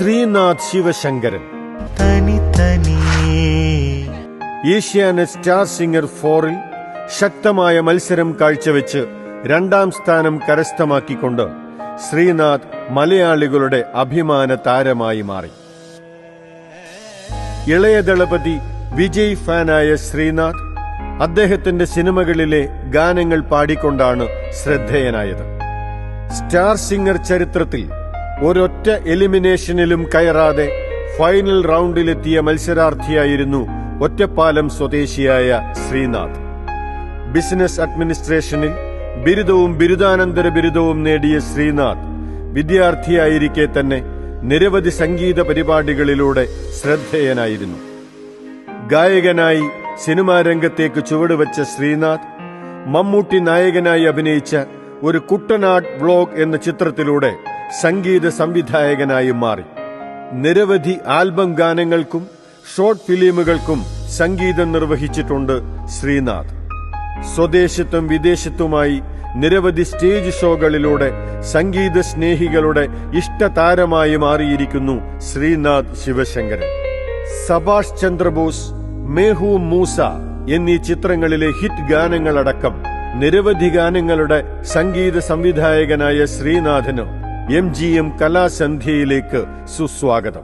Sreenath Sivasankaran Asianet star singer 4-ൽ ശക്തമായ മത്സരം കാഴ്ചവെച്ച് 2ാം സ്ഥാനം കരസ്ഥമാക്കിക്കൊണ്ട് ശ്രീനാഥ് മലയാളികളുടെ അഭിമാന താരമായി മാറി. ഇളയ ദളപതി വിജയ് ഫാനായ ശ്രീനാഥ് അദ്ദേഹത്തിന്റെ സിനിമകളിലെ ഗാനങ്ങൾ പാടിക്കൊണ്ടാണ് ശ്രദ്ധേയനായത്. സ്റ്റാർ സിംഗർ ചരിത്രത്തിൽ ഒരൊറ്റ എലിമിനേഷനിലും കയറാതെ ഫൈനൽ റൗണ്ടിലെത്തിയ മത്സരാർത്ഥിയായിരുന്നു ഒറ്റപ്പാലം സ്വദേശിയായ ശ്രീനാഥ്. ബിസിനസ് അഡ്മിനിസ്ട്രേഷനിൽ ബിരുദവും ബിരുദാനന്തര ബിരുദവും നേടിയ ശ്രീനാഥ് വിദ്യാർത്ഥിയായിരിക്കെ തന്നെ നിരവധി സംഗീത പരിപാടികളിലൂടെ ശ്രദ്ധേയനായിരുന്നു. ഗായകനായി സിനിമാ രംഗത്തേക്ക് ചുവടുവച്ച ശ്രീനാഥ് മമ്മൂട്ടി നായകനായി അഭിനയിച്ച ഒരു കുട്ടനാട് വ്ലോഗ് എന്ന ചിത്രത്തിലൂടെ സംഗീത സംവിധായകനായി മാറി. നിരവധി ആൽബം ഗാനങ്ങൾക്കും ഷോർട്ട് ഫിലിമുകൾക്കും സംഗീതം നിർവഹിച്ചിട്ടുണ്ട് ശ്രീനാഥ്. സ്വദേശത്തും വിദേശത്തുമായി നിരവധി സ്റ്റേജ് ഷോകളിലൂടെ സംഗീത സ്നേഹികളുടെ ഇഷ്ടതാരമായി മാറിയിരിക്കുന്നു ശ്രീനാഥ് ശിവശങ്കരൻ. സഭാഷ് ചന്ദ്രബോസ്, മേഹൂ മൂസ എന്നീ ചിത്രങ്ങളിലെ ഹിറ്റ് ഗാനങ്ങളടക്കം നിരവധി ഗാനങ്ങളുടെ സംഗീത സംവിധായകനായ ശ്രീനാഥിന് MGM കലാസന്ധ്യയിലേക്ക് സുസ്വാഗതം.